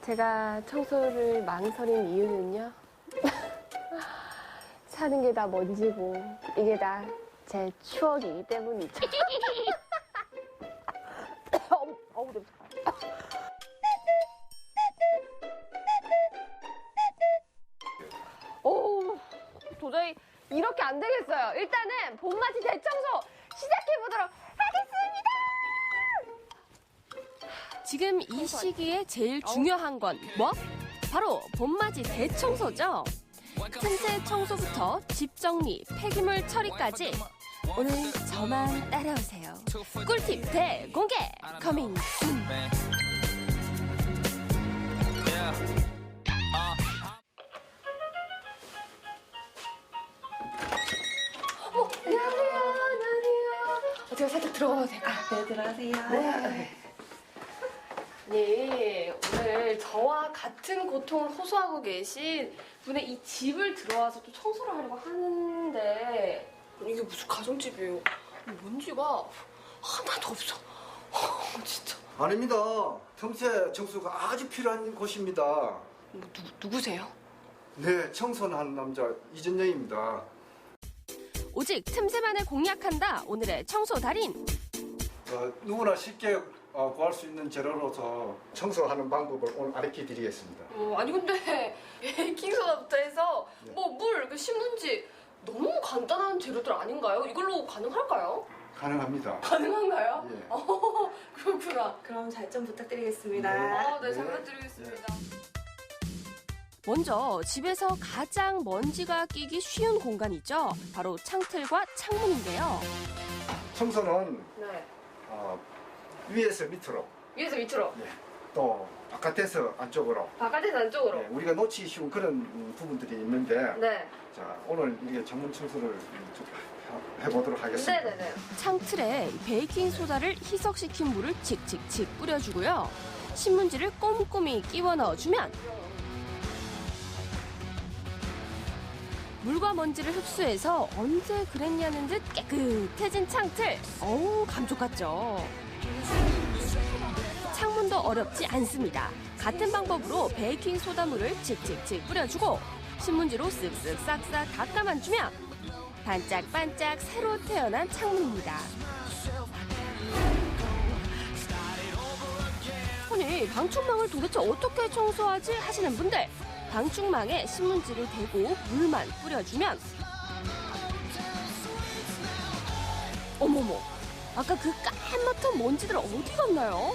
제가 청소를 망설인 이유는요. 사는 게 다 먼지고 이게 다 제 추억이기 때문이죠. 어우, 냄새. 오, 도저히 이렇게 안 되겠어요. 일단은 봄맞이 대청소 시작해보도록 하겠습니다. 지금 이 시기에 제일 중요한 건 뭐? 바로 봄맞이 대청소죠. 틈새 청소부터 집 정리, 폐기물 처리까지 오늘 저만 따라오세요. 꿀팁 대공개 커밍 순. 안녕하세요. 제가 살짝 들어가도 될까요? 네, 들어가세요. 네, 오늘 저와 같은 고통을 호소하고 계신 분의 이 집을 들어와서 또 청소를 하려고 하는데 이게 무슨 가정집이에요? 먼지가 하나도 없어. 진짜. 아닙니다. 틈새 청소가 아주 필요한 곳입니다. 누구세요? 네, 청소는 하는 남자 이전영입니다. 오직 틈새만을 공략한다. 오늘의 청소 달인. 누구나 쉽게 구할 수 있는 재료로서 청소하는 방법을 오늘 알려 드리겠습니다. 아니 근데 베이킹소다부터 해서 네. 뭐 물, 신문지 너무 간단한 재료들 아닌가요? 이걸로 가능할까요? 가능합니다. 가능한가요? 예. 그렇구나. 그럼 잘 좀 부탁드리겠습니다. 네, 잘 네. 부탁드리겠습니다. 먼저 집에서 가장 먼지가 끼기 쉬운 공간이죠. 바로 창틀과 창문인데요. 청소는 네. 위에서 밑으로, 위에서 밑으로, 또 바깥에서 안쪽으로, 바깥에서 안쪽으로. 우리가 놓치기 쉬운 그런 부분들이 있는데, 네. 자, 오늘 이렇게 전문 청소를 좀 해보도록 하겠습니다. 네네네. 창틀에 베이킹 소다를 희석시킨 물을 칙칙칙 뿌려주고요. 신문지를 꼼꼼히 끼워 넣어주면 물과 먼지를 흡수해서 언제 그랬냐는 듯 깨끗해진 창틀. 어우, 감쪽 같죠? 창문도 어렵지 않습니다. 같은 방법으로 베이킹 소다물을 칙칙칙 뿌려주고 신문지로 쓱쓱 싹싹 닦아만 주면 반짝반짝 새로 태어난 창문입니다. 아니, 방충망을 도대체 어떻게 청소하지 하시는 분들, 방충망에 신문지를 대고 물만 뿌려주면 어머머, 아까 그 까맣던 먼지들 어디 갔나요?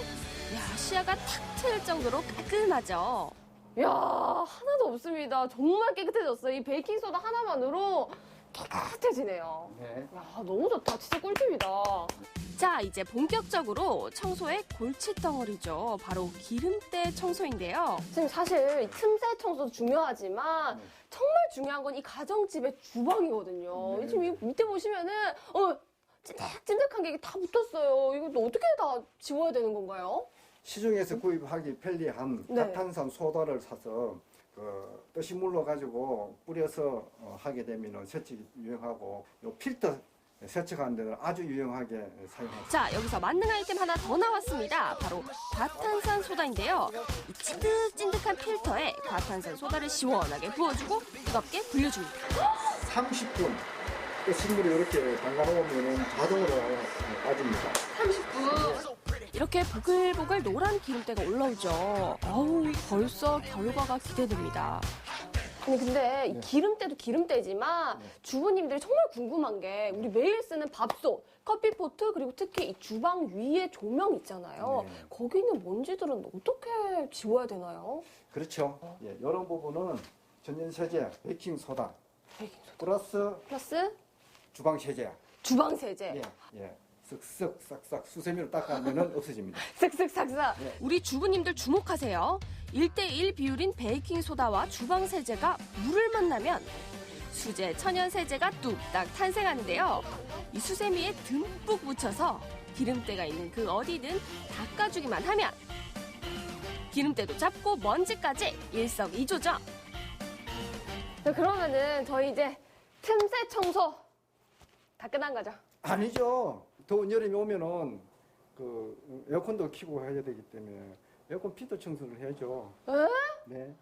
야, 시야가 탁 트일 정도로 깔끔하죠. 이야, 하나도 없습니다. 정말 깨끗해졌어요. 이 베이킹소다 하나만으로 깨끗해지네요. 네. 야, 너무 좋다. 진짜 꿀팁이다. 자, 이제 본격적으로 청소의 골칫덩어리죠. 바로 기름때 청소인데요. 선생님, 사실 이 틈새 청소도 중요하지만 정말 중요한 건 이 가정집의 주방이거든요. 네. 지금 이 밑에 보시면은 찐득찐득한 게 다 붙었어요. 이거 어떻게 다 지워야 되는 건가요? 시중에서 구입하기 편리한 네. 과탄산 소다를 사서 뜨신 물로 가지고 뿌려서 하게 되면 세척이 유용하고 요 필터 세척하는 데는 아주 유용하게 사용합니다. 자, 여기서 만능 아이템 하나 더 나왔습니다. 바로 과탄산 소다인데요. 이 찐득찐득한 필터에 과탄산 소다를 시원하게 부어주고 뜨겁게 불려줍니다. 30분 뜨신 물이 이렇게 담가놓으면 자동으로 빠집니다. 30분. 이렇게 보글보글 노란 기름때가 올라오죠. 어우, 벌써 결과가 기대됩니다. 아니 근데 이 기름때도 기름때지만 주부님들이 정말 궁금한 게 우리 매일 쓰는 밥솥, 커피포트 그리고 특히 이 주방 위에 조명 있잖아요. 네. 거기 있는 먼지들은 어떻게 지워야 되나요? 그렇죠. 이런 부분은 전연세제, 베이킹소다 플러스 플러스 주방세제. 주방세제. 쓱쓱 싹싹 수세미로 닦아내면 없어집니다. 쓱쓱싹싹. 우리 주부님들 주목하세요. 1대1 비율인 베이킹소다와 주방세제가 물을 만나면 수제 천연세제가 뚝딱 탄생하는데요. 이 수세미에 듬뿍 묻혀서 기름때가 있는 그 어디든 닦아주기만 하면 기름때도 잡고 먼지까지 일석이조죠. 자, 그러면은 저희 이제 틈새 청소 다 끝난 거죠? 아니죠. 더운 여름이 오면은 그 에어컨도 켜고 해야 되기 때문에 에어컨 필터 청소를 해야죠. 에? 네.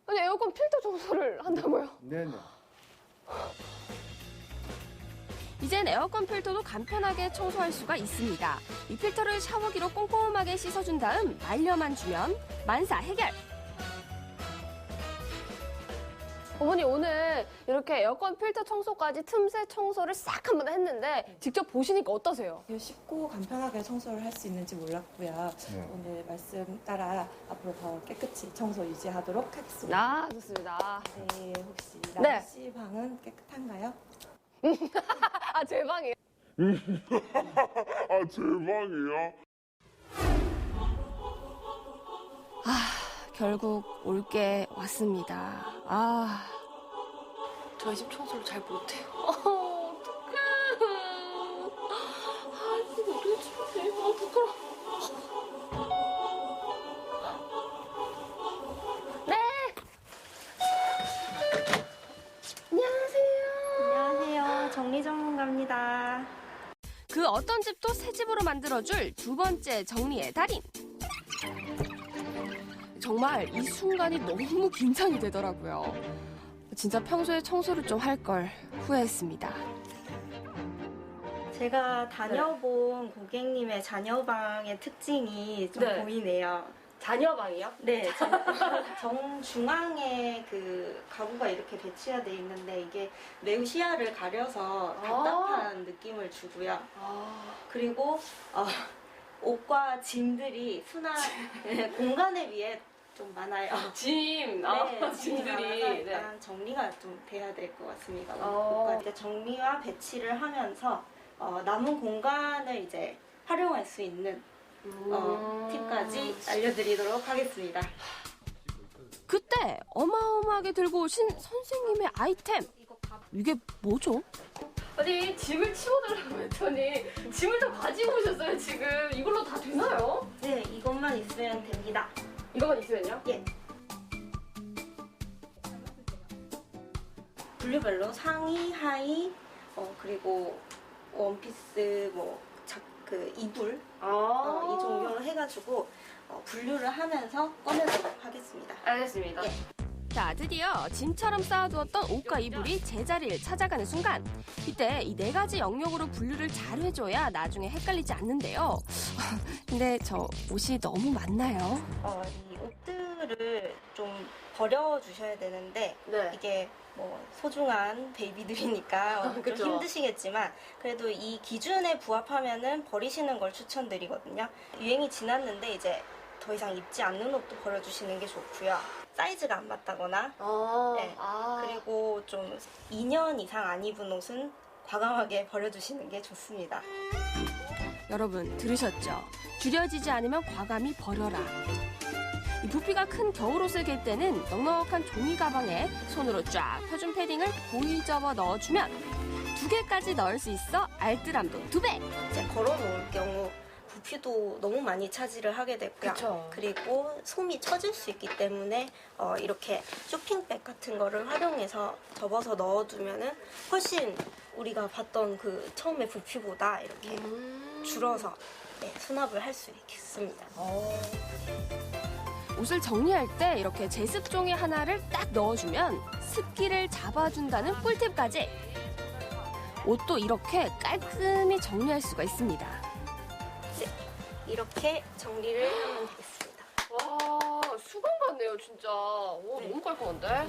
아니 에어컨 필터 청소를 한다고요? 네네. 이젠 에어컨 필터도 간편하게 청소할 수가 있습니다. 이 필터를 샤워기로 꼼꼼하게 씻어준 다음 말려만 주면 만사 해결! 어머니 오늘 이렇게 에어컨 필터 청소까지 틈새 청소를 싹 한번 했는데 직접 보시니까 어떠세요? 쉽고 간편하게 청소를 할 수 있는지 몰랐고요. 네. 오늘 말씀 따라 앞으로 더 깨끗이 청소 유지하도록 하겠습니다. 아 좋습니다. 네, 혹시 네. 나씨 방은 깨끗한가요? 아 제 방이에요. 아, 제 방이야? 결국 올 게 왔습니다. 아, 저희 집 청소를 잘 못해요. 어떡해. 아 이거 어떻게 치우지? 아 부끄러워. 네. 안녕하세요. 정리 전문가입니다. 그 어떤 집도 새 집으로 만들어줄 두 번째 정리의 달인. 정말 이 순간이 너무 긴장이 되더라고요. 진짜 평소에 청소를 좀 할 걸 후회했습니다. 제가 다녀본 고객님의 자녀방의 특징이 좀 네. 보이네요. 자녀 방이요? 네, 정중앙에 그 가구가 이렇게 배치가 돼 있는데 이게 매우 시야를 가려서 답답한 느낌을 주고요. 아 그리고 옷과 짐들이 수납 공간에 비해 좀 많아요. 짐. 네, 아 짐이 많아서 짐들이. 네. 일단 정리가 좀 돼야 될 것 같습니다. 어. 옷과 이제 정리와 배치를 하면서 남은 공간을 이제 활용할 수 있는 팁까지 알려드리도록 하겠습니다. 그때 어마어마하게 들고 오신 선생님의 아이템. 이게 뭐죠? 아니 짐을 치워달라고 했더니 짐을 다 가지고 오셨어요 지금. 이걸로 다 되나요? 네, 이것만 있으면 됩니다. 이거만 있으면요? 예. 분류별로 상의, 하의, 그리고 원피스, 그 이불, 이 종류로 해가지고 분류를 하면서 꺼내도록 하겠습니다. 알겠습니다. 예. 자, 드디어 짐처럼 쌓아두었던 옷과 이불이 제자리를 찾아가는 순간. 이때 이 네 가지 영역으로 분류를 잘 해줘야 나중에 헷갈리지 않는데요. 근데 저 옷이 너무 많나요? 이 옷들을 좀 버려주셔야 되는데 네. 이게 소중한 베이비들이니까 좀 그쵸. 힘드시겠지만 그래도 이 기준에 부합하면은 버리시는 걸 추천드리거든요. 유행이 지났는데 이제 더 이상 입지 않는 옷도 버려주시는 게 좋고요. 사이즈가 안 맞다거나 네. 그리고 좀 2년 이상 안 입은 옷은 과감하게 버려주시는 게 좋습니다. 여러분 들으셨죠? 줄여지지 않으면 과감히 버려라. 이 부피가 큰 겨울옷을 갤 때는 넉넉한 종이 가방에 손으로 쫙 펴준 패딩을 고이 접어 넣어주면 2개까지 넣을 수 있어 알뜰함도 2배! 이제 걸어놓을 경우 부피도 너무 많이 차지를 하게 되고요. 그쵸. 그리고 솜이 처질 수 있기 때문에 이렇게 쇼핑백 같은 거를 활용해서 접어서 넣어두면은 훨씬 우리가 봤던 그 처음에 부피보다 이렇게 줄어서 수납을 할 수 있겠습니다. 옷을 정리할 때 이렇게 제습종이 하나를 딱 넣어주면 습기를 잡아준다는 꿀팁까지! 옷도 이렇게 깔끔히 정리할 수가 있습니다. 이렇게 정리를 하면 되겠습니다. 와 수건 같네요 진짜. 오, 네. 너무 깔끔한데?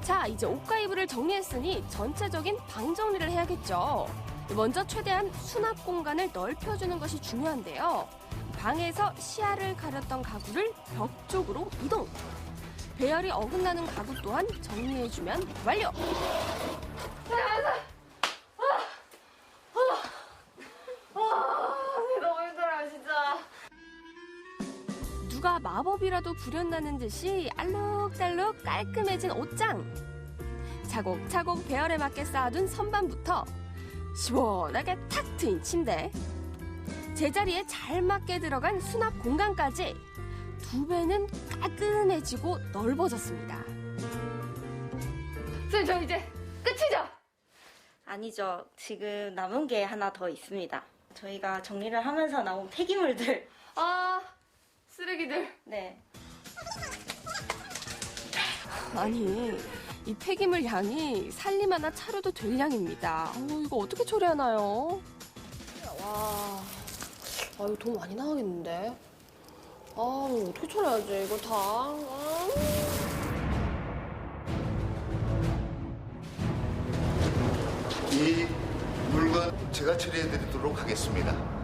자, 이제 옷과 이불을 정리했으니 전체적인 방 정리를 해야겠죠. 먼저 최대한 수납 공간을 넓혀주는 것이 중요한데요. 방에서 시야를 가렸던 가구를 벽 쪽으로 이동. 배열이 어긋나는 가구 또한 정리해주면 완료. 너무 힘들어요 진짜. 누가 마법이라도 부렸다는 듯이 알록달록 깔끔해진 옷장. 차곡차곡 배열에 맞게 쌓아둔 선반부터 시원하게 탁 트인 침대, 제자리에 잘 맞게 들어간 수납 공간까지 2배는 깔끔해지고 넓어졌습니다. 선생님 저 이제 끝이죠? 아니죠. 지금 남은 게 하나 더 있습니다. 저희가 정리를 하면서 나온 폐기물들 아 쓰레기들. 네. 아니, 이 폐기물 양이 살림 하나 차려도 될 양입니다. 이거 어떻게 처리하나요? 와, 이거 돈 많이 나가겠는데? 이거 어떻게 처리하지, 이거 다? 이 물건 제가 처리해드리도록 하겠습니다.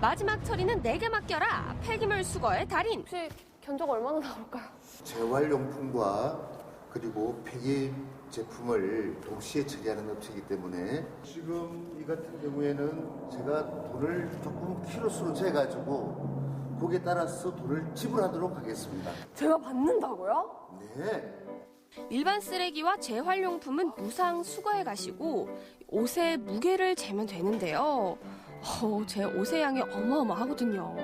마지막 처리는 내게 맡겨라. 폐기물 수거의 달인. 혹시 견적 얼마나 나올까요? 재활용품과 그리고 폐기 제품을 동시에 처리하는 업체이기 때문에 지금 이 같은 경우에는 제가 돈을 조금 키로수로 재가지고 거기에 따라서 돈을 지불하도록 하겠습니다. 제가 받는다고요? 네. 일반 쓰레기와 재활용품은 무상 수거해 가시고 옷의 무게를 재면 되는데요. 제 옷의 양이 어마어마하거든요.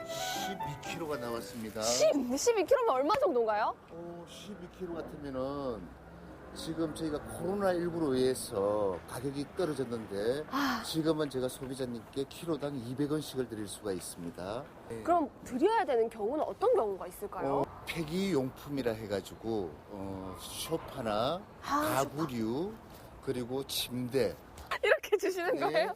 12kg가 나왔습니다. 12kg면 얼마 정도인가요? 12kg 같으면은 지금 저희가 코로나19로 인해서 가격이 떨어졌는데 지금은 제가 소비자님께 키로당 200원씩을 드릴 수가 있습니다. 그럼 드려야 되는 경우는 어떤 경우가 있을까요? 폐기용품이라 해가지고 소파나 가구류 그리고 침대 이렇게 주시는 네. 거예요?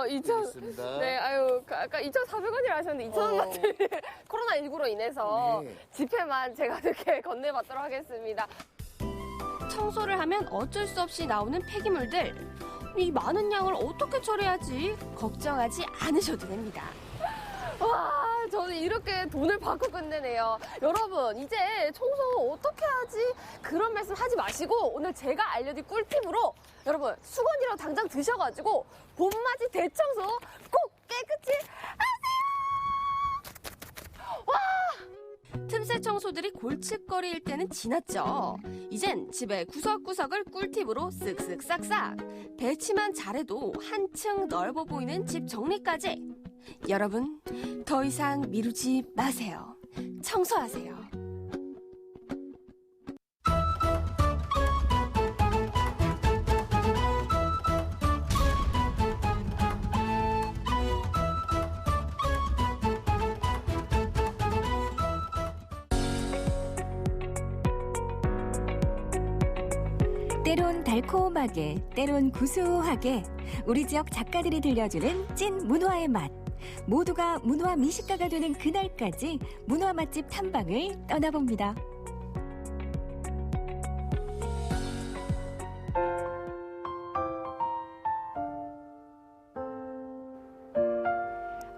2,000. 있습니다. 네, 아까 2,400원이라 하셨는데 2,000원만 드릴 코로나19로 인해서 네. 지폐만 제가 이렇게 건네받도록 하겠습니다. 청소를 하면 어쩔 수 없이 나오는 폐기물들. 이 많은 양을 어떻게 처리하지? 걱정하지 않으셔도 됩니다. 와, 저는 이렇게 돈을 받고 끝내네요. 여러분, 이제 청소 어떻게 하지? 그런 말씀 하지 마시고 오늘 제가 알려드린 꿀팁으로 여러분 수건이라도 당장 드셔가지고 봄맞이 대청소 꼭 깨끗이 틈새 청소들이 골칫거리일 때는 지났죠. 이젠 집의 구석구석을 꿀팁으로 쓱쓱 싹싹. 배치만 잘해도 한층 넓어 보이는 집 정리까지. 여러분, 더 이상 미루지 마세요. 청소하세요. 때론 달콤하게, 때론 구수하게 우리 지역 작가들이 들려주는 찐 문화의 맛. 모두가 문화 미식가가 되는 그날까지 문화 맛집 탐방을 떠나봅니다.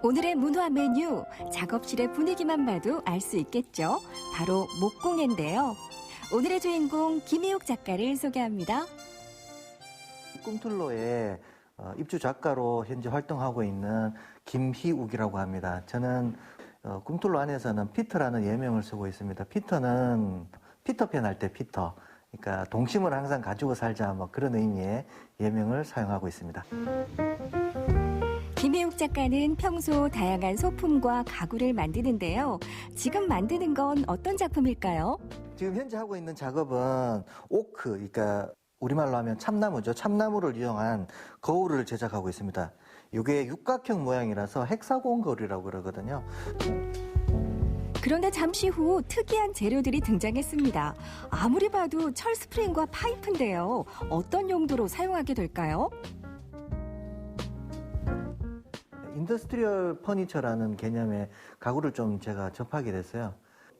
오늘의 문화 메뉴, 작업실의 분위기만 봐도 알 수 있겠죠. 바로 목공예인데요. 오늘의 주인공 김희욱 작가를 소개합니다. 꿈틀로의 입주 작가로 현재 활동하고 있는 김희욱이라고 합니다. 저는 꿈틀로 안에서는 피터라는 예명을 쓰고 있습니다. 피터는 피터팬 할 때 피터, 그러니까 동심을 항상 가지고 살자 뭐 그런 의미의 예명을 사용하고 있습니다. 김혜욱 작가는 평소 다양한 소품과 가구를 만드는데요. 지금 만드는 건 어떤 작품일까요? 지금 현재 하고 있는 작업은 오크, 그러니까 우리말로 하면 참나무죠. 참나무를 이용한 거울을 제작하고 있습니다. 이게 육각형 모양이라서 헥사곤 거울이라고 그러거든요. 그런데 잠시 후 특이한 재료들이 등장했습니다. 아무리 봐도 철 스프링과 파이프인데요. 어떤 용도로 사용하게 될까요? 인더스트리얼 퍼니처라는 개념의 가구를 좀 제가 접하게 됐어요.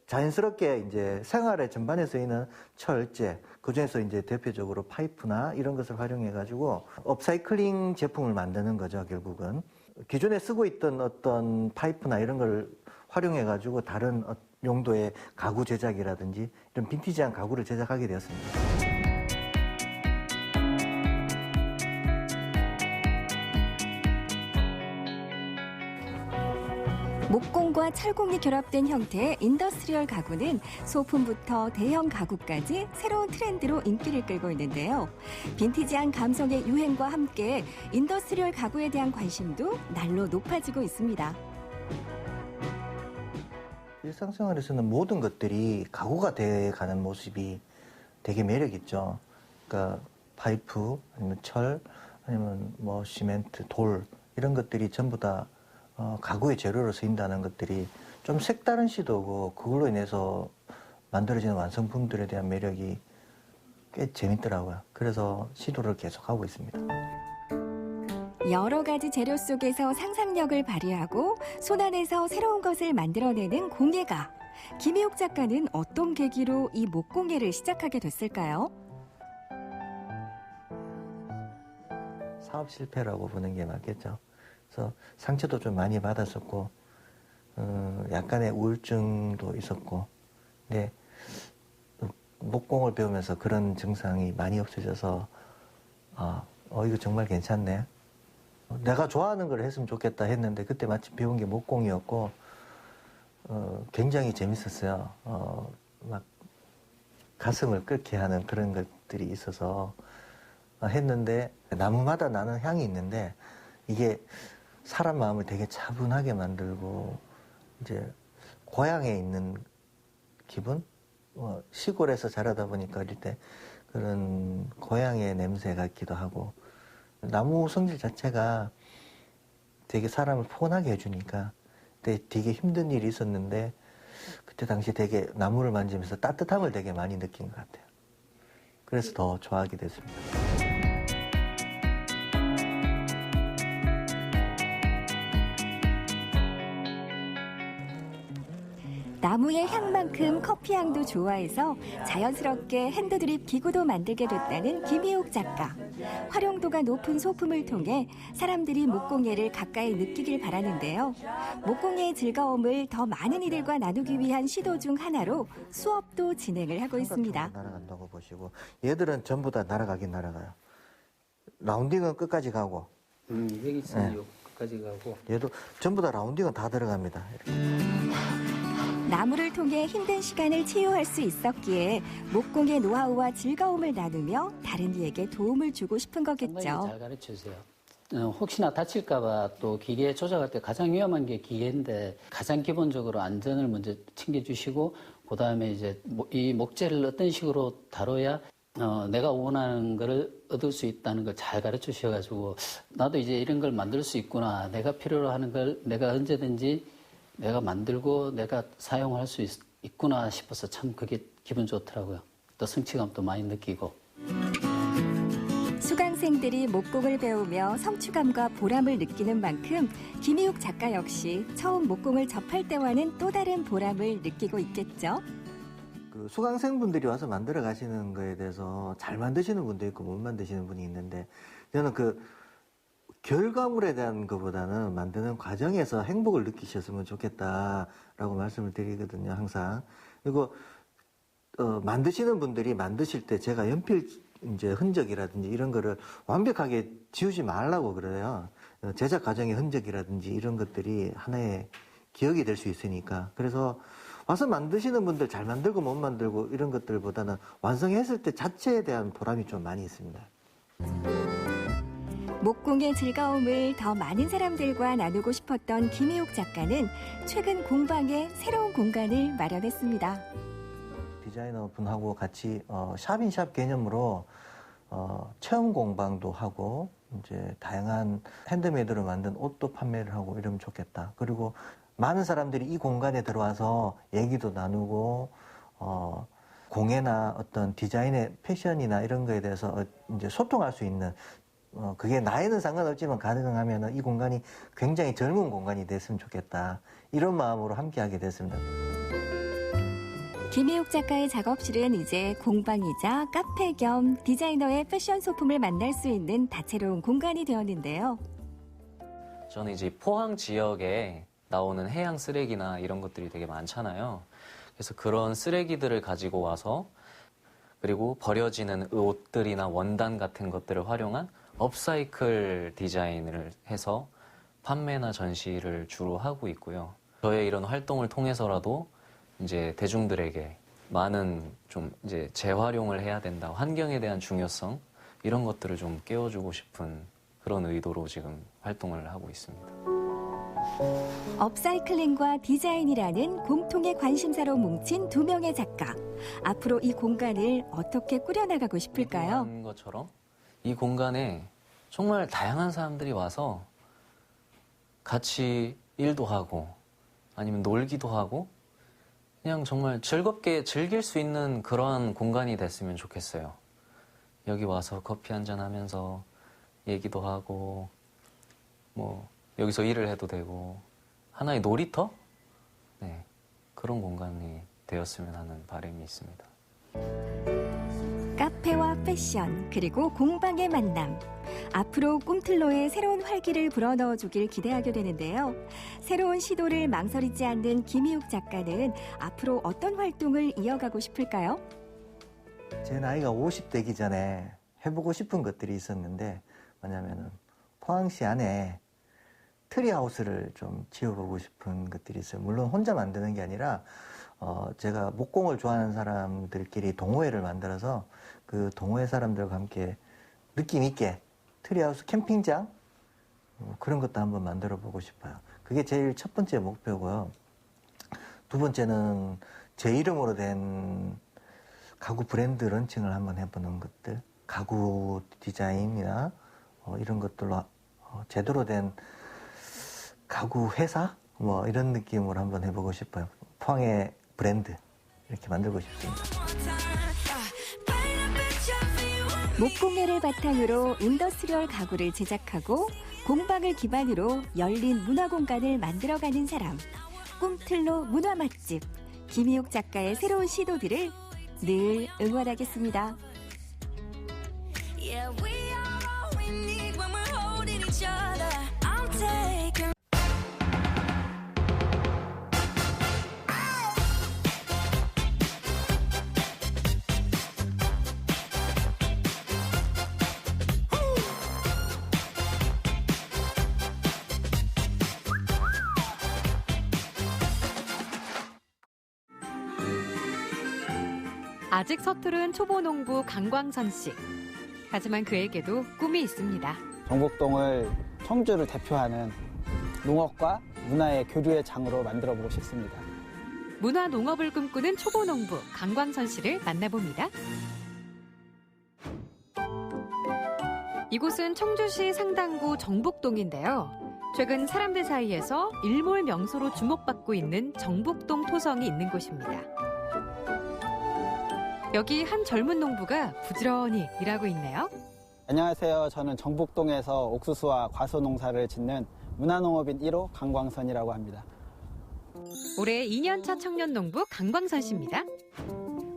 자연스럽게 이제 생활의 전반에 쓰이는 철제, 그중에서 이제 대표적으로 파이프나 이런 것을 활용해가지고 업사이클링 제품을 만드는 거죠, 결국은. 기존에 쓰고 있던 어떤 파이프나 이런 걸 활용해가지고 다른 용도의 가구 제작이라든지 이런 빈티지한 가구를 제작하게 되었습니다. 목공과 철공이 결합된 형태의 인더스트리얼 가구는 소품부터 대형 가구까지 새로운 트렌드로 인기를 끌고 있는데요. 빈티지한 감성의 유행과 함께 인더스트리얼 가구에 대한 관심도 날로 높아지고 있습니다. 일상생활에서는 모든 것들이 가구가 돼가는 모습이 되게 매력있죠. 그러니까 파이프, 아니면 철, 아니면 뭐 시멘트, 돌 이런 것들이 전부 다 가구의 재료로 쓰인다는 것들이 좀 색다른 시도고 그걸로 인해서 만들어지는 완성품들에 대한 매력이 꽤 재밌더라고요. 그래서 시도를 계속하고 있습니다. 여러 가지 재료 속에서 상상력을 발휘하고 손안에서 새로운 것을 만들어내는 공예가. 김희옥 작가는 어떤 계기로 이 목공예를 시작하게 됐을까요? 사업 실패라고 보는 게 맞겠죠. 그래서 상처도 좀 많이 받았었고 약간의 우울증도 있었고 근데 목공을 배우면서 그런 증상이 많이 없어져서 이거 정말 괜찮네. 내가 좋아하는 걸 했으면 좋겠다 했는데 그때 마침 배운 게 목공이었고 굉장히 재밌었어요. 막 가슴을 끓게 하는 그런 것들이 있어서 했는데 나무마다 나는 향이 있는데 이게 사람 마음을 되게 차분하게 만들고 이제 고향에 있는 기분? 시골에서 자라다 보니까 어릴 때 그런 고향의 냄새 같기도 하고 나무 성질 자체가 되게 사람을 포근하게 해주니까 되게 힘든 일이 있었는데 그때 당시 되게 나무를 만지면서 따뜻함을 되게 많이 느낀 것 같아요. 그래서 더 좋아하게 됐습니다. 나무의 향만큼 커피 향도 좋아해서 자연스럽게 핸드드립 기구도 만들게 됐다는 김희옥 작가. 활용도가 높은 소품을 통해 사람들이 목공예를 가까이 느끼길 바라는데요. 목공예의 즐거움을 더 많은 이들과 나누기 위한 시도 중 하나로 수업도 진행을 하고 있습니다. 날아간다고 보시고 얘들은 전부 다 날아가긴 날아가요. 라운딩은 끝까지 가고 여기 있어요. 끝까지 가고 얘도 전부 다 라운딩은 다 들어갑니다. 나무를 통해 힘든 시간을 치유할 수 있었기에 목공의 노하우와 즐거움을 나누며 다른 이에게 도움을 주고 싶은 거겠죠. 잘 가르쳐주세요. 혹시나 다칠까봐 또 기계 조작할 때 가장 위험한 게 기계인데 가장 기본적으로 안전을 먼저 챙겨주시고 그 다음에 이제 이 목재를 어떤 식으로 다뤄야 내가 원하는 거를 얻을 수 있다는 걸 잘 가르쳐 주셔가지고 나도 이제 이런 걸 만들 수 있구나. 내가 필요로 하는 걸 내가 언제든지 내가 만들고 내가 사용할 수 있구나 싶어서 참 그게 기분 좋더라고요. 또 성취감도 많이 느끼고. 수강생들이 목공을 배우며 성취감과 보람을 느끼는 만큼 김희옥 작가 역시 처음 목공을 접할 때와는 또 다른 보람을 느끼고 있겠죠. 그 수강생분들이 와서 만들어 가시는 거에 대해서 잘 만드시는 분도 있고 못 만드시는 분이 있는데 저는 그 결과물에 대한 것보다는 만드는 과정에서 행복을 느끼셨으면 좋겠다라고 말씀을 드리거든요, 항상. 그리고 만드시는 분들이 만드실 때 제가 연필 이제 흔적이라든지 이런 거를 완벽하게 지우지 말라고 그래요. 제작 과정의 흔적이라든지 이런 것들이 하나의 기억이 될 수 있으니까. 그래서 와서 만드시는 분들 잘 만들고 못 만들고 이런 것들보다는 완성했을 때 자체에 대한 보람이 좀 많이 있습니다. 목공의 즐거움을 더 많은 사람들과 나누고 싶었던 김희옥 작가는 최근 공방에 새로운 공간을 마련했습니다. 디자이너 분하고 같이 샵인샵 개념으로 체험 공방도 하고 이제 다양한 핸드메이드로 만든 옷도 판매를 하고 이러면 좋겠다. 그리고 많은 사람들이 이 공간에 들어와서 얘기도 나누고 공예나 어떤 디자인의 패션이나 이런 거에 대해서 이제 소통할 수 있는 그게 나이는 상관없지만 가능하면 이 공간이 굉장히 젊은 공간이 됐으면 좋겠다. 이런 마음으로 함께하게 됐습니다. 김희옥 작가의 작업실은 이제 공방이자 카페 겸 디자이너의 패션 소품을 만날 수 있는 다채로운 공간이 되었는데요. 저는 이제 포항 지역에 나오는 해양 쓰레기나 이런 것들이 되게 많잖아요. 그래서 그런 쓰레기들을 가지고 와서 그리고 버려지는 옷들이나 원단 같은 것들을 활용한 업사이클 디자인을 해서 판매나 전시를 주로 하고 있고요. 저의 이런 활동을 통해서라도 이제 대중들에게 많은 좀 이제 재활용을 해야 된다, 환경에 대한 중요성 이런 것들을 좀 깨워주고 싶은 그런 의도로 지금 활동을 하고 있습니다. 업사이클링과 디자인이라는 공통의 관심사로 뭉친 두 명의 작가. 앞으로 이 공간을 어떻게 꾸려나가고 싶을까요? 것처럼 이 공간에 정말 다양한 사람들이 와서 같이 일도 하고 아니면 놀기도 하고 그냥 정말 즐겁게 즐길 수 있는 그러한 공간이 됐으면 좋겠어요. 여기 와서 커피 한잔 하면서 얘기도 하고 뭐 여기서 일을 해도 되고 하나의 놀이터? 네, 그런 공간이 되었으면 하는 바람이 있습니다. 카페와 패션 그리고 공방의 만남. 앞으로 꿈틀로의 새로운 활기를 불어넣어주길 기대하게 되는데요. 새로운 시도를 망설이지 않는 김희욱 작가는 앞으로 어떤 활동을 이어가고 싶을까요? 제 나이가 50 되기 전에 해보고 싶은 것들이 있었는데 뭐냐면은 포항시 안에 트리하우스를 좀 지어보고 싶은 것들이 있어요. 물론 혼자 만드는 게 아니라 제가 목공을 좋아하는 사람들끼리 동호회를 만들어서 그 동호회 사람들과 함께 느낌 있게 트리하우스 캠핑장 그런 것도 한번 만들어 보고 싶어요. 그게 제일 첫 번째 목표고요. 두 번째는 제 이름으로 된 가구 브랜드 런칭을 한번 해보는 것들, 가구 디자인이나 이런 것들로 제대로 된 가구 회사 뭐 이런 느낌으로 한번 해보고 싶어요. 포항의 브랜드 이렇게 만들고 싶습니다. 목공예를 바탕으로 인더스트리얼 가구를 제작하고 공방을 기반으로 열린 문화 공간을 만들어가는 사람. 꿈틀로 문화 맛집 김희욱 작가의 새로운 시도들을 늘 응원하겠습니다. 아직 서투른 초보농부 강광선 씨. 하지만 그에게도 꿈이 있습니다. 정복동을 청주를 대표하는 농업과 문화의 교류의 장으로 만들어보고 싶습니다. 문화 농업을 꿈꾸는 초보농부 강광선 씨를 만나봅니다. 이곳은 청주시 상당구 정복동인데요. 최근 사람들 사이에서 일몰 명소로 주목받고 있는 정복동 토성이 있는 곳입니다. 여기 한 젊은 농부가 부지런히 일하고 있네요. 안녕하세요. 저는 정복동에서 옥수수와 과수 농사를 짓는 문화농업인 1호 강광선이라고 합니다. 올해 2년차 청년 농부 강광선 씨입니다.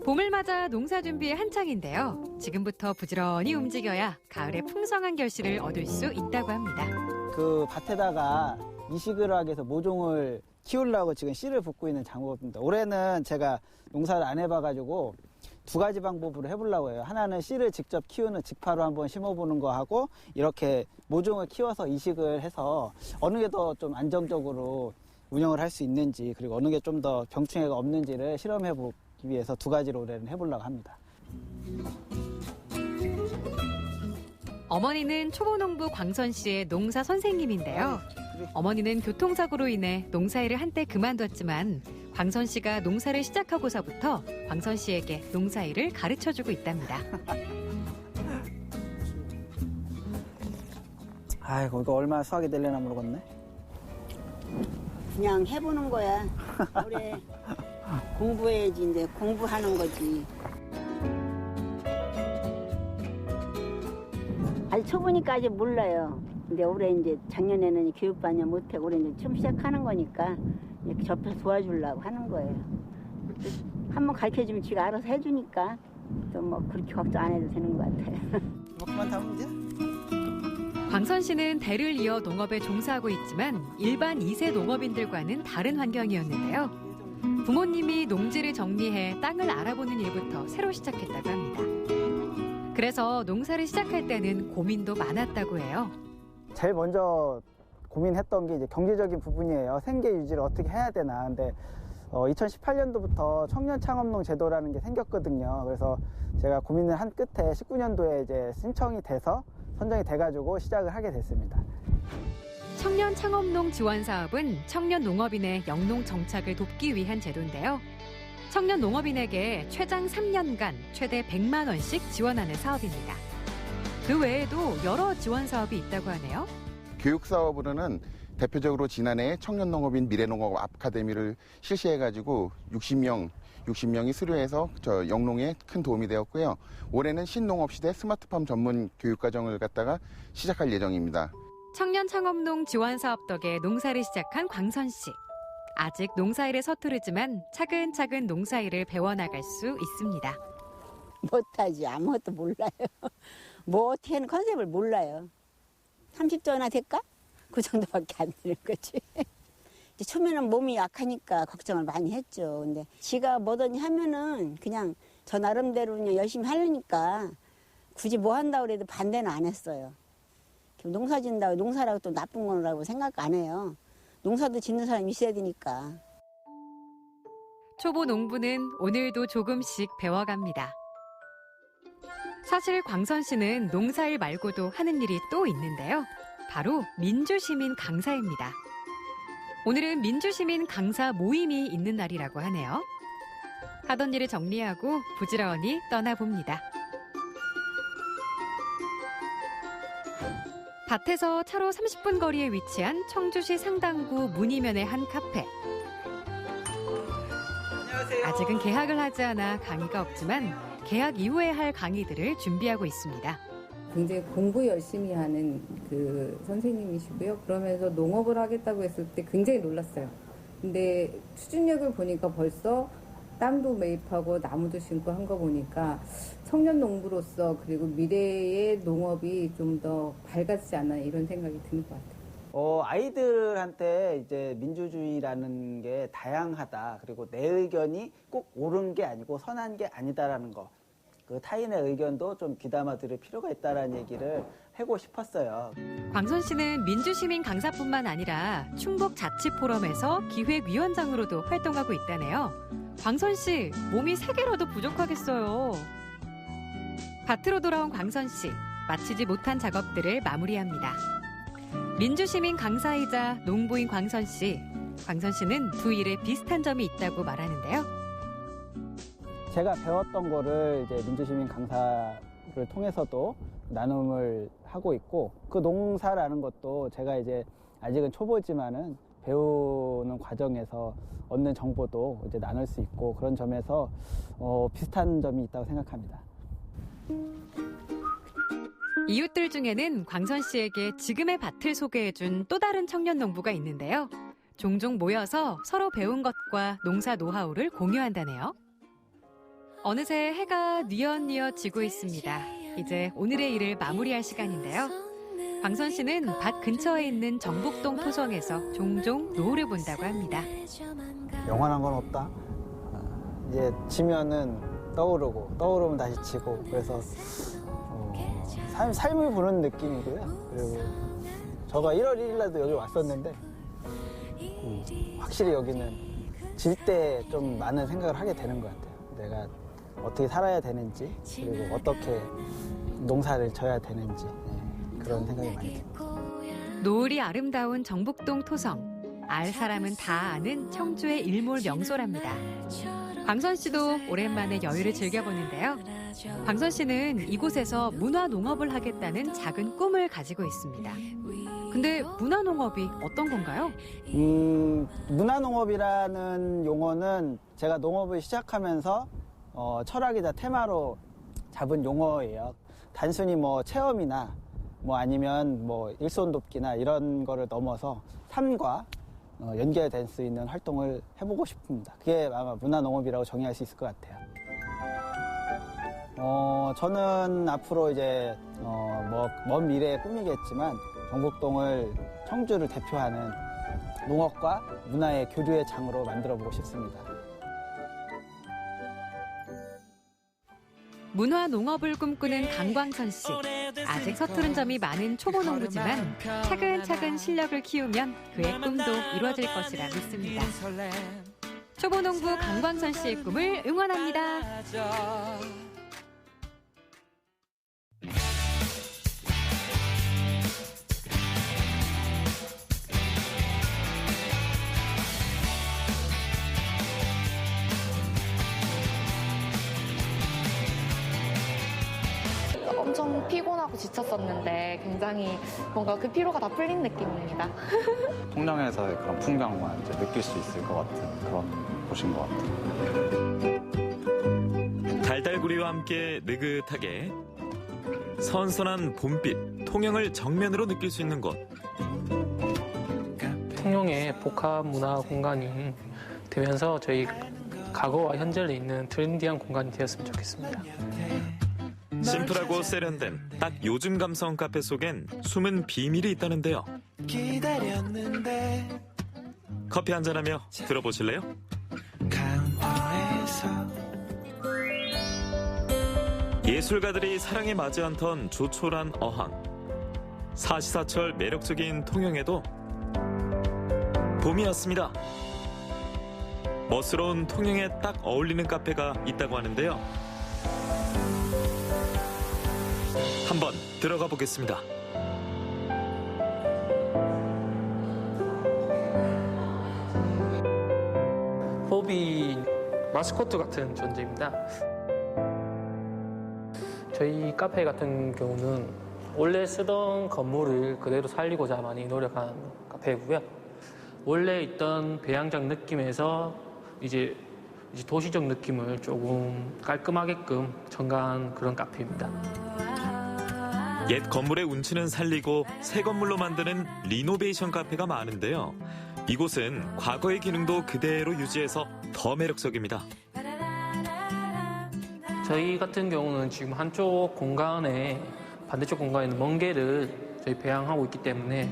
봄을 맞아 농사 준비에 한창인데요. 지금부터 부지런히 움직여야 가을의 풍성한 결실을 얻을 수 있다고 합니다. 그 밭에다가 이식을 하기 위해서 모종을 키우려고 지금 씨를 붓고 있는 작업입니다. 올해는 제가 농사를 안 해봐가지고 두 가지 방법으로 해보려고 해요. 하나는 씨를 직접 키우는 직파로 한번 심어보는 거 하고 이렇게 모종을 키워서 이식을 해서 어느 게 더 좀 안정적으로 운영을 할 수 있는지 그리고 어느 게 좀 더 병충해가 없는지를 실험해보기 위해서 두 가지로 올해는 해보려고 합니다. 어머니는 초보농부 광선 씨의 농사 선생님인데요. 어머니는 교통사고로 인해 농사일을 한때 그만뒀지만 광선 씨가 농사를 시작하고서부터 광선 씨에게 농사일을 가르쳐주고 있답니다. 아이고 이거 얼마나 수확이 되려나 모르겠네. 그냥 해보는 거야. 올해 공부해야지. 이제 공부하는 거지. 아직 초보니까 아직 몰라요. 근데 올해 이제 작년에는 교육반이 못하고 올해 이제 처음 시작하는 거니까 이렇게 옆에서 도와주려고 하는 거예요. 한번 가르쳐주면 지가 알아서 해주니까 또 뭐 그렇게 걱정 안 해도 되는 것 같아요. 먹기만 하면 돼? 광선 씨는 대를 이어 농업에 종사하고 있지만 일반 2세 농업인들과는 다른 환경이었는데요. 부모님이 농지를 정리해 땅을 알아보는 일부터 새로 시작했다고 합니다. 그래서 농사를 시작할 때는 고민도 많았다고 해요. 제일 먼저 고민했던 게 이제 경제적인 부분이에요. 생계 유지를 어떻게 해야 되나. 근데 2018년도부터 청년 창업농 제도라는 게 생겼거든요. 그래서 제가 고민을 한 끝에 19년도에 이제 신청이 돼서 선정이 돼가지고 시작을 하게 됐습니다. 청년 창업농 지원 사업은 청년 농업인의 영농 정착을 돕기 위한 제도인데요. 청년 농업인에게 최장 3년간 최대 100만 원씩 지원하는 사업입니다. 그 외에도 여러 지원 사업이 있다고 하네요. 교육 사업으로는 대표적으로 지난해 청년농업인 미래농업 아카데미를 실시해가지고 60명이 수료해서 저 영농에 큰 도움이 되었고요. 올해는 신농업시대 스마트팜 전문 교육과정을 갖다가 시작할 예정입니다. 청년 창업농 지원 사업 덕에 농사를 시작한 광선 씨. 아직 농사일에 서투르지만 차근차근 농사일을 배워나갈 수 있습니다. 못하지. 아무것도 몰라요. 뭐 어떻게 하는 컨셉을 몰라요. 30도나 될까? 그 정도밖에 안 되는 거지. 처음에는 몸이 약하니까 걱정을 많이 했죠. 근데 지가 뭐더니 하면은 그냥 저 나름대로 그냥 열심히 하려니까 굳이 뭐 한다고 그래도 반대는 안 했어요. 농사 짓는다고 농사라고 또 나쁜 거라고 생각 안 해요. 농사도 짓는 사람이 있어야 되니까. 초보 농부는 오늘도 조금씩 배워갑니다. 사실 광선 씨는 농사일 말고도 하는 일이 또 있는데요. 바로 민주시민 강사입니다. 오늘은 민주시민 강사 모임이 있는 날이라고 하네요. 하던 일을 정리하고 부지런히 떠나봅니다. 밭에서 차로 30분 거리에 위치한 청주시 상당구 문이면의 한 카페. 안녕하세요. 아직은 개학을 하지 않아 강의가 없지만 개학 이후에 할 강의들을 준비하고 있습니다. 굉장히 공부 열심히 하는 그 선생님이시고요. 그러면서 농업을 하겠다고 했을 때 굉장히 놀랐어요. 근데 추진력을 보니까 벌써 땅도 매입하고 나무도 심고 한 거 보니까 청년 농부로서 그리고 미래의 농업이 좀 더 밝아지지 않나 이런 생각이 드는 것 같아요. 아이들한테 이제 민주주의라는 게 다양하다. 그리고 내 의견이 꼭 옳은 게 아니고 선한 게 아니다라는 거. 그 타인의 의견도 좀 귀담아 들을 필요가 있다라는 얘기를 하고 싶었어요. 광선 씨는 민주시민 강사뿐만 아니라 충북자치포럼에서 기획위원장으로도 활동하고 있다네요. 광선 씨, 몸이 3개라도 부족하겠어요. 밭으로 돌아온 광선 씨, 마치지 못한 작업들을 마무리합니다. 민주시민 강사이자 농부인 광선 씨. 광선 씨는 두 일에 비슷한 점이 있다고 말하는데요. 제가 배웠던 거를 이제 민주시민 강사를 통해서도 나눔을 하고 있고, 그 농사라는 것도 제가 이제 아직은 초보지만은 배우는 과정에서 얻는 정보도 이제 나눌 수 있고, 그런 점에서 비슷한 점이 있다고 생각합니다. 이웃들 중에는 광선 씨에게 지금의 밭을 소개해준 또 다른 청년 농부가 있는데요. 종종 모여서 서로 배운 것과 농사 노하우를 공유한다네요. 어느새 해가 뉘엿뉘엿 지고 있습니다. 이제 오늘의 일을 마무리할 시간인데요. 광선 씨는 밭 근처에 있는 정북동 토성에서 종종 노을을 본다고 합니다. 영원한 건 없다. 이제 지면은 떠오르고 떠오르면 다시 지고, 그래서 삶을 보는 느낌이고요. 그리고 저가 1월 1일 날도 여기 왔었는데 확실히 여기는 질 때 좀 많은 생각을 하게 되는 것 같아요. 내가 어떻게 살아야 되는지, 그리고 어떻게 농사를 져야 되는지, 그런 생각이 많이 듭니다. 노을이 아름다운 정북동 토성. 알 사람은 다 아는 청주의 일몰 명소랍니다. 광선 씨도 오랜만에 여유를 즐겨보는데요. 광선 씨는 이곳에서 문화농업을 하겠다는 작은 꿈을 가지고 있습니다. 근데 문화농업이 어떤 건가요? 문화농업이라는 용어는 제가 농업을 시작하면서 철학이자 테마로 잡은 용어예요. 단순히 뭐 체험이나 뭐 아니면 뭐 일손 돕기나 이런 거를 넘어서 삶과 연결될 수 있는 활동을 해보고 싶습니다. 그게 아마 문화농업이라고 정의할 수 있을 것 같아요. 저는 앞으로 이제 먼 미래의 꿈이겠지만 정북동을, 청주를 대표하는 농업과 문화의 교류의 장으로 만들어보고 싶습니다. 문화 농업을 꿈꾸는 강광선 씨. 아직 서투른 점이 많은 초보 농부지만 차근차근 실력을 키우면 그의 꿈도 이루어질 것이라 믿습니다. 초보 농부 강광선 씨의 꿈을 응원합니다. 엄청 피곤하고 지쳤었는데 굉장히 뭔가 그 피로가 다 풀린 느낌입니다. 통영에서의 그런 풍경만 이제 느낄 수 있을 것 같은 그런 곳인 것 같아요. 달달구리와 함께 느긋하게 선선한 봄빛, 통영을 정면으로 느낄 수 있는 곳. 통영의 복합 문화 공간이 되면서 저희 과거와 현재를 잇는 트렌디한 공간이 되었으면 좋겠습니다. 심플하고 세련된 딱 요즘 감성 카페 속엔 숨은 비밀이 있다는데요. 커피 한잔하며 들어보실래요? 예술가들이 사랑에 맞지 않던 조촐한 어항. 사시사철 매력적인 통영에도 봄이 왔습니다. 멋스러운 통영에 딱 어울리는 카페가 있다고 하는데요. 한번 들어가 보겠습니다. 호비 마스코트 같은 존재입니다. 저희 카페 같은 경우는 원래 쓰던 건물을 그대로 살리고자 많이 노력한 카페고요. 원래 있던 배양장 느낌에서 이제 도시적 느낌을 조금 깔끔하게끔 첨가한 그런 카페입니다. 옛 건물의 운치는 살리고 새 건물로 만드는 리노베이션 카페가 많은데요. 이곳은 과거의 기능도 그대로 유지해서 더 매력적입니다. 저희 같은 경우는 지금 한쪽 공간에 반대쪽 공간에는 멍게를 저희 배양하고 있기 때문에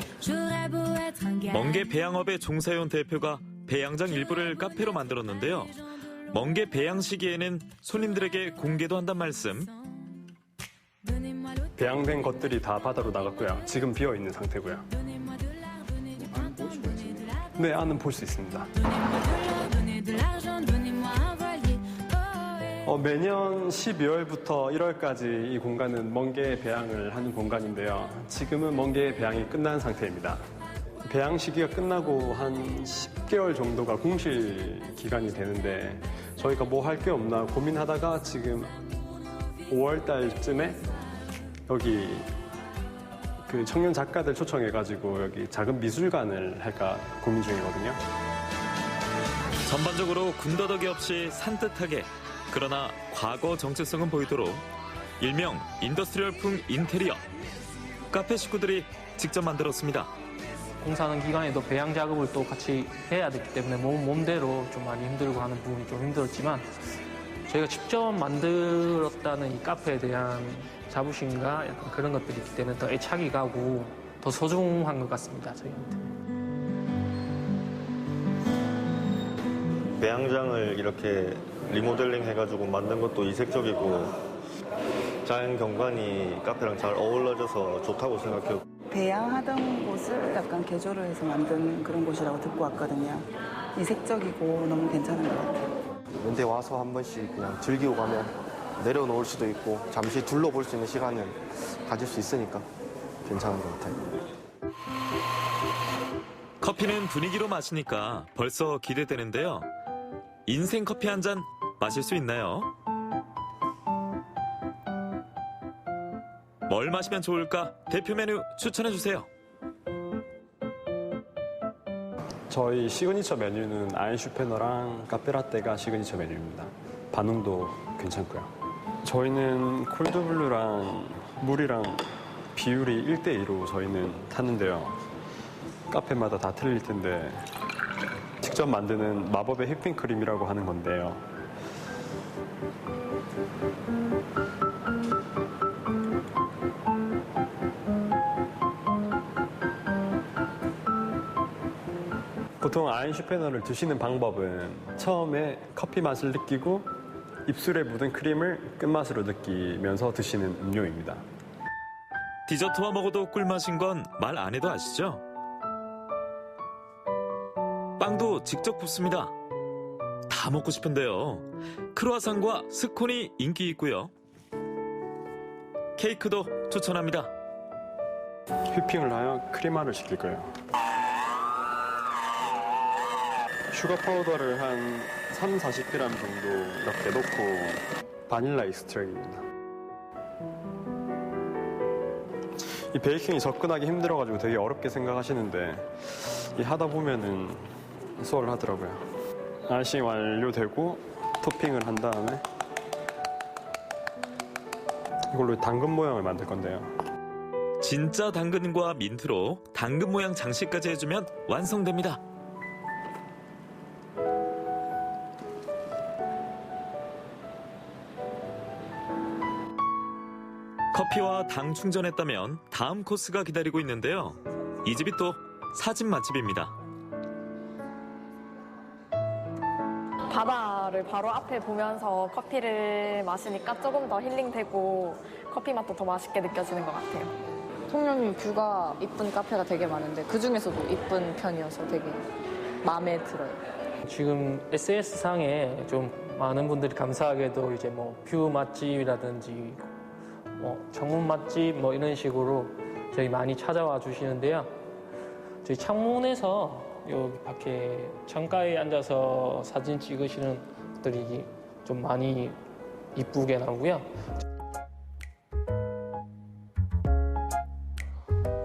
멍게 배양업의 종사해온 대표가 배양장 일부를 카페로 만들었는데요. 멍게 배양 시기에는 손님들에게 공개도 한단 말씀. 배양된 것들이 다 바다로 나갔고요. 지금 비어있는 상태고요. 네, 안은 볼 수 있습니다. 매년 12월부터 1월까지 이 공간은 멍게 배양을 하는 공간인데요. 지금은 멍게 배양이 끝난 상태입니다. 배양 시기가 끝나고 한 10개월 정도가 공실 기간이 되는데 저희가 뭐 할 게 없나 고민하다가 지금 5월 달쯤에 여기 그 청년 작가들 초청해가지고 여기 작은 미술관을 할까 고민 중이거든요. 전반적으로 군더더기 없이 산뜻하게 그러나 과거 정체성은 보이도록 일명 인더스트리얼풍 인테리어. 카페 식구들이 직접 만들었습니다. 공사하는 기간에도 배양 작업을 또 같이 해야 되기 때문에 몸대로 좀 많이 힘들고 하는 부분이 좀 힘들었지만 저희가 직접 만들었다는 이 카페에 대한 자부심과 약간 그런 것들이 있기 때문에 더 애착이 가고 더 소중한 것 같습니다, 저희한테. 배양장을 이렇게 리모델링 해가지고 만든 것도 이색적이고 자연 경관이 카페랑 잘 어우러져서 좋다고 생각해요. 배양하던 곳을 약간 개조를 해서 만든 그런 곳이라고 듣고 왔거든요. 이색적이고 너무 괜찮은 것 같아요. 근데 와서 한 번씩 그냥 즐기고 가면 내려놓을 수도 있고 잠시 둘러볼 수 있는 시간을 가질 수 있으니까 괜찮은 것 같아요. 커피는 분위기로 마시니까 벌써 기대되는데요. 인생 커피 한 잔 마실 수 있나요? 뭘 마시면 좋을까? 대표 메뉴 추천해주세요. 저희 시그니처 메뉴는 아인슈페너랑 카페라떼가 시그니처 메뉴입니다. 반응도 괜찮고요. 저희는 콜드블루랑 물이랑 비율이 1대2로 저희는 타는데요. 카페마다 다 틀릴 텐데 직접 만드는 마법의 휘핑크림이라고 하는 건데요. 보통 아인슈페너를 드시는 방법은 처음에 커피 맛을 느끼고 입술에 묻은 크림을 끝맛으로 느끼면서 드시는 음료입니다. 디저트와 먹어도 꿀맛인 건 말 안 해도 아시죠? 빵도 직접 굽습니다. 다 먹고 싶은데요. 크루아상과 스콘이 인기 있고요. 케이크도 추천합니다. 휘핑을 하여 크리마를 시킬 거예요. 슈가 파우더를 한 30-40g 정도 이렇게 넣고 바닐라 익스트랙입니다. 이 베이킹이 접근하기 힘들어가지고 되게 어렵게 생각하시는데 이 하다 보면은 수월을 하더라고요. 아이싱 완료되고 토핑을 한 다음에 이걸로 당근 모양을 만들 건데요. 진짜 당근과 민트로 당근 모양 장식까지 해주면 완성됩니다. 커피와 당 충전했다면 다음 코스가 기다리고 있는데요. 이 집이 또 사진 맛집입니다. 바다를 바로 앞에 보면서 커피를 마시니까 조금 더 힐링되고 커피 맛도 더 맛있게 느껴지는 것 같아요. 통영이 뷰가 이쁜 카페가 되게 많은데 그중에서도 이쁜 편이어서 되게 마음에 들어요. 지금 SNS상에 좀 많은 분들이 감사하게도 이제 뭐 뷰 맛집이라든지 뭐 정문 맛집 뭐 이런 식으로 저희 많이 찾아와 주시는데요. 저희 창문에서 여기 밖에 창가에 앉아서 사진 찍으시는 분들이 좀 많이 이쁘게 나오고요.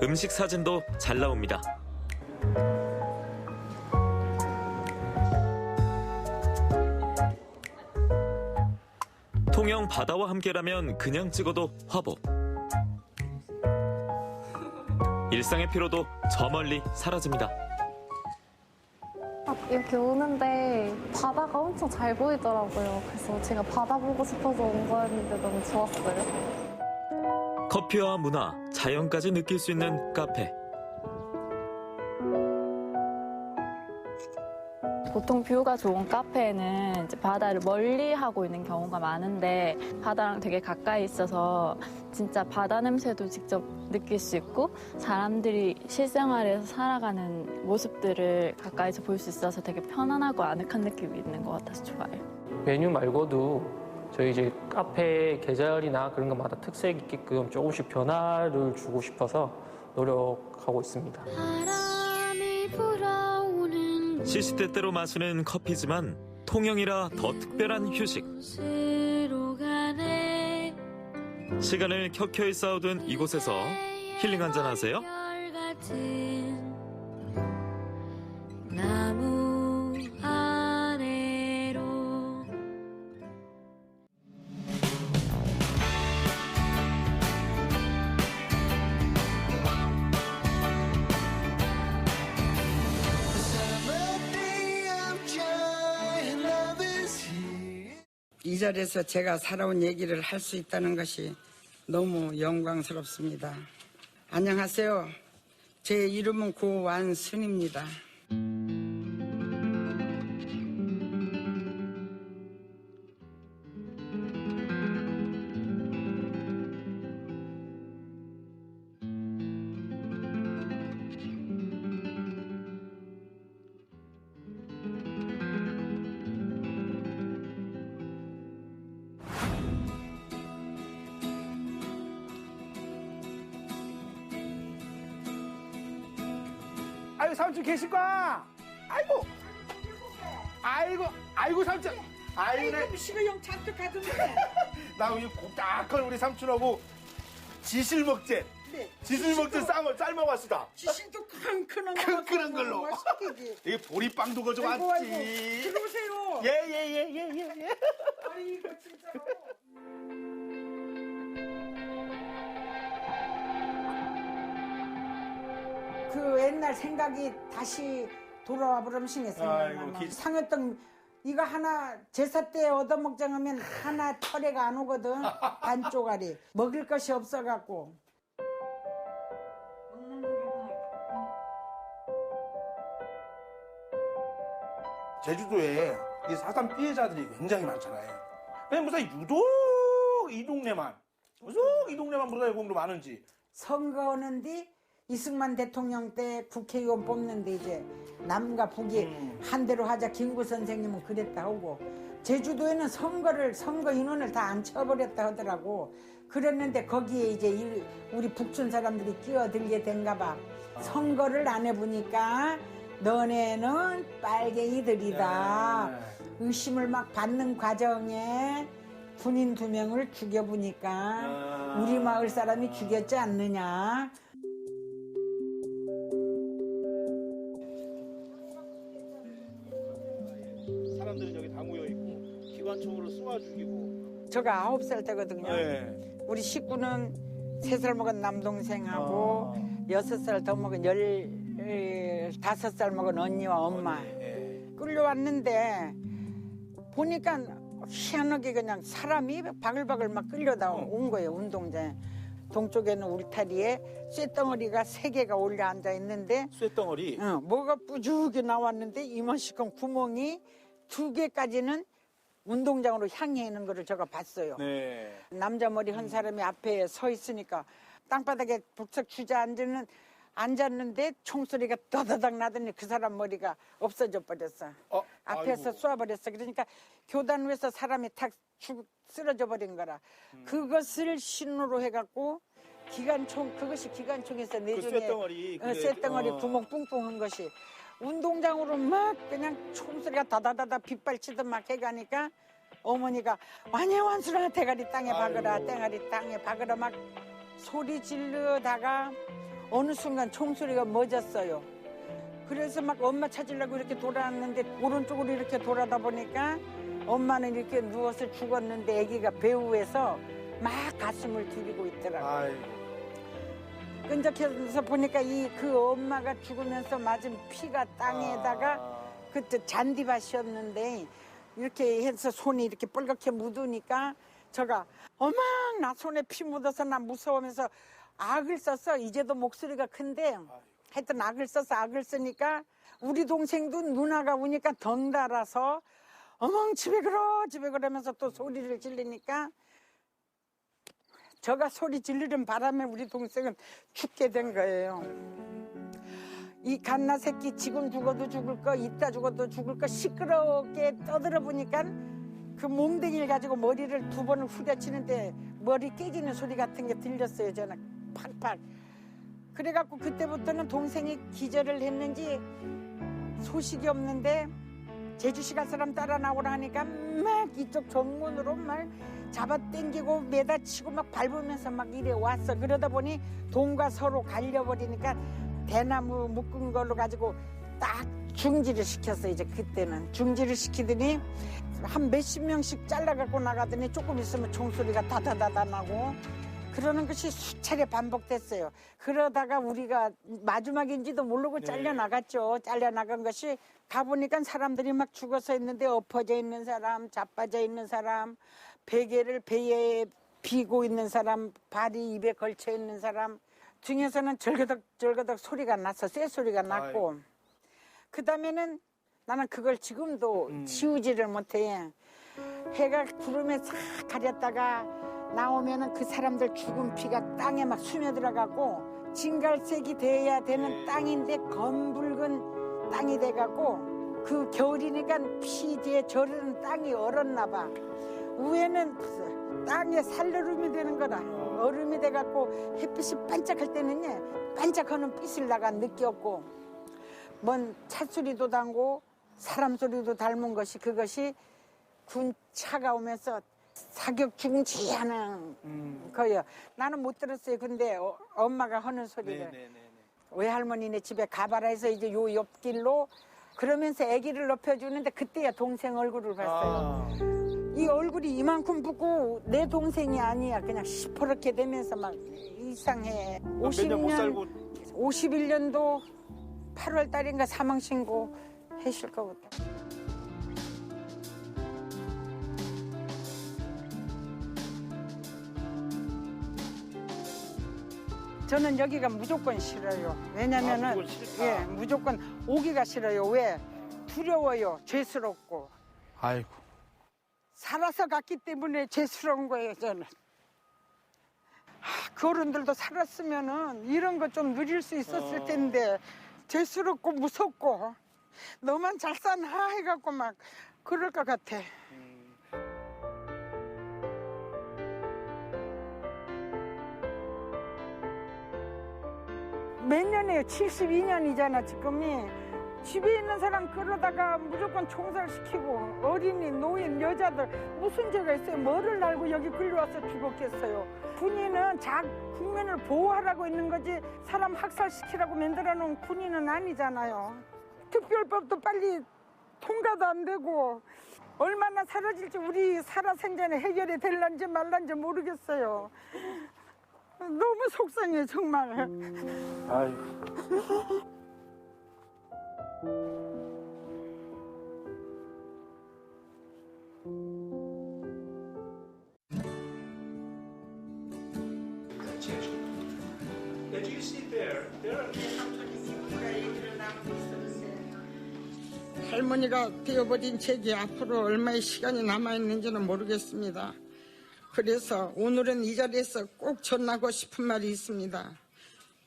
음식 사진도 잘 나옵니다. 통영 바다와 함께라면 그냥 찍어도 화보. 일상의 피로도 저 멀리 사라집니다. 이렇게 오는데 바다가 엄청 잘 보이더라고요. 그래서 제가 바다 보고 싶어서 온 거였는데 너무 좋았어요. 커피와 문화, 자연까지 느낄 수 있는 카페. 보통 뷰가 좋은 카페는 이제 바다를 멀리 하고 있는 경우가 많은데 바다랑 되게 가까이 있어서 진짜 바다 냄새도 직접 느낄 수 있고 사람들이 실생활에서 살아가는 모습들을 가까이서 볼 수 있어서 되게 편안하고 아늑한 느낌이 있는 것 같아서 좋아요. 메뉴 말고도 저희 이제 카페 계절이나 그런 것마다 특색 있게끔 조금씩 변화를 주고 싶어서 노력하고 있습니다. 시시때때로 마시는 커피지만 통영이라 더 특별한 휴식. 시간을 켜켜이 쌓아둔 이곳에서 힐링 한잔 하세요. 이 자리에서 제가 살아온 얘기를 할 수 있다는 것이 너무 영광스럽습니다. 안녕하세요. 제 이름은 고완순입니다. 아이고 삼촌 계실까? 아이고 삼촌. 아이고 시가 영 잔뜩 가던데. 나 우리 곱딱한 우리 삼촌하고 지실 먹재. 네. 지실 먹재 쌈을 삶아왔습니다. 지실도 큰큰한 큰큰한 걸로. 이게 보리빵도 가져왔지. 들어오세요. 예. 아이고 진짜로. 그 옛날 생각이 다시 돌아와 버릇이네. 상했던 이거 하나 제사 때 얻어먹자 하면 하나 철회가 안 오거든. 반 쪼가리 먹을 것이 없어갖고. 제주도에 이 4.3 피해자들이 굉장히 많잖아요. 근데 무슨 유독 이 동네만 무사히 많은지. 선거는 뒤 이승만 대통령 때 국회의원 뽑는데 이제 남과 북이 한 대로 하자 김구 선생님은 그랬다 하고 제주도에는 선거 인원을 다 안 쳐버렸다 하더라고. 그랬는데 거기에 이제 우리 북촌 사람들이 끼어들게 된가 봐. 선거를 안 해보니까 너네는 빨갱이들이다. 의심을 막 받는 과정에 군인 2명을 죽여보니까 우리 마을 사람이 죽였지 않느냐. 사람들은 여기 다 모여 있고 기관총으로 쏘아 죽이고. 제가 9살 때거든요. 네. 우리 식구는 3살 먹은 남동생하고 6살 더 먹은 15살 먹은 언니와 엄마 끌려왔는데 보니까 희한하게 그냥 사람이 바글바글 막 끌려다 온 거예요. 운동장에. 동쪽에는 울타리에 쇳덩어리가 3개가 올려 앉아 있는데 쇳덩어리? 뭐가 뿌죽이 나왔는데 이만큼 구멍이 2개까지는 운동장으로 향해 있는 거를 제가 봤어요. 네. 남자 머리 한 사람이 앞에 서 있으니까 땅바닥에 북석 앉았는데 총소리가 떠다닥 나더니 그 사람 머리가 없어져 버렸어. 앞에서 쏘아버렸어. 그러니까 교단 위에서 사람이 탁 쓰러져 버린 거라. 그것을 신호로 해갖고 기관총, 그것이 기관총에서 내중에 쇳덩어리 구멍 뿡뿡한 것이 운동장으로 막 그냥 총소리가 다다다다 빗발치듯 막 해가니까 어머니가 완수라 대가리 땅에 박으라, 대가리 땅에 박으라 막 소리 지르다가 어느 순간 총소리가 멎었어요. 그래서 막 엄마 찾으려고 이렇게 돌아왔는데 오른쪽으로 이렇게 돌아다 보니까 엄마는 이렇게 누워서 죽었는데 아기가 배후에서 막 가슴을 두리고 있더라고요. 끈적해서 보니까 그 엄마가 죽으면서 맞은 피가 땅에다가 그때 잔디밭이었는데 이렇게 해서 손이 이렇게 뻘겋게 묻으니까 제가 어머 나 손에 피 묻어서 나 무서우면서 악을 썼어. 이제도 목소리가 큰데 하여튼 악을 써서 악을 쓰니까 우리 동생도 누나가 우니까 덩달아서 어멍 집에 그러면서 또 소리를 지르니까 제가 소리 지르는 바람에 우리 동생은 죽게 된 거예요. 이 갓나 새끼 지금 죽어도 죽을 거 이따 죽어도 죽을 거 시끄럽게 떠들어 보니까 그 몽댕이를 가지고 머리를 2번을 후려치는데 머리 깨지는 소리 같은 게 들렸어요. 저는 팍팍. 그래갖고 그때부터는 동생이 기절을 했는지 소식이 없는데 제주시 갈 사람 따라 나오라 하니까 막 이쪽 정문으로 막 잡아당기고 매다치고 막 밟으면서 막 이래 왔어. 그러다 보니 동과 서로 갈려버리니까 대나무 묶은 걸로 가지고 딱 중지를 시켰어요. 이제 그때는 중지를 시키더니 한 몇십 명씩 잘라갖고 나가더니 조금 있으면 총소리가 다다다다 나고 그러는 것이 수차례 반복됐어요. 그러다가 우리가 마지막인지도 모르고 잘려나갔죠. 잘려나간 것이 가보니까 사람들이 막 죽어서 있는데 엎어져 있는 사람, 자빠져 있는 사람, 베개를 배에 비고 있는 사람, 발이 입에 걸쳐 있는 사람 중에서는 절거덕 소리가 났어. 쇠소리가 났고 그 다음에는 나는 그걸 지금도 지우지를 못해. 해가 구름에 싹 가렸다가 나오면은 그 사람들 죽은 피가 땅에 막 스며들어가고 진갈색이 돼야 되는 땅인데 검붉은 땅이 돼가고 그 겨울이니까 피 뒤에 저르는 땅이 얼었나 봐. 위에는 땅에 살얼음이 되는 거라. 얼음이 돼갖고 햇빛이 반짝할 때는 반짝하는 빛을 나가 느꼈고 뭔 찻소리도 담고 사람 소리도 닮은 것이 그것이 군 차가 오면서 사격 중지 하는 거예요. 나는 못 들었어요. 근데 엄마가 하는 소리를 외할머니네 집에 가봐라 해서 이제 요 옆길로 그러면서 아기를 높여주는데 그때야 동생 얼굴을 봤어요. 이 얼굴이 이만큼 붓고 내 동생이 아니야. 그냥 시퍼렇게 되면서 막 이상해. 51년도 8월 달인가 사망신고 했을 거거든. 저는 여기가 무조건 싫어요. 왜냐면은 무조건 오기가 싫어요. 왜? 두려워요. 죄스럽고. 아이고. 살아서 갔기 때문에 죄스러운 거예요. 저는. 그 어른들도 살았으면은 이런 거 좀 누릴 수 있었을 텐데 죄스럽고 무섭고 너만 잘 사나 해갖고 막 그럴 것 같아. 몇 년이에요? 72년이잖아 지금이. 집에 있는 사람 끌어다가 무조건 총살시키고 어린이, 노인, 여자들 무슨 죄가 있어요? 뭐를 알고 여기 끌려와서 죽었겠어요? 군인은 국민을 보호하라고 있는 거지 사람 학살시키라고 만들어 놓은 군인은 아니잖아요. 특별법도 빨리 통과도 안 되고 얼마나 사라질지 우리 살아생전에 해결이 될란지 말란지 모르겠어요. 너무 속상해 정말. 아이고. 할머니가 되어버린 제게 앞으로 얼마의 시간이 남아있는지는 모르겠습니다. 그래서 오늘은 이 자리에서 꼭 전하고 싶은 말이 있습니다.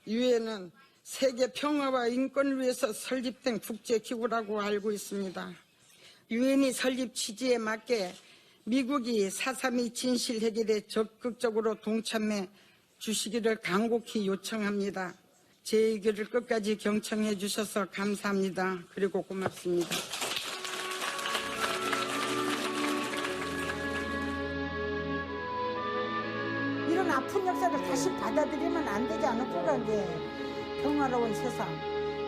유엔은 세계 평화와 인권을 위해서 설립된 국제기구라고 알고 있습니다. 유엔이 설립 취지에 맞게 미국이 4.3이 진실 해결에 적극적으로 동참해 주시기를 간곡히 요청합니다. 제 의견을 끝까지 경청해 주셔서 감사합니다. 그리고 고맙습니다. 이런 아픈 역사를 다시 받아들이면 안 되지 않을까 이제 평화로운 세상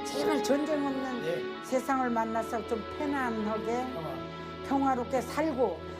제발 전쟁 없는 세상을 만나서 좀 편안하게 평화롭게 살고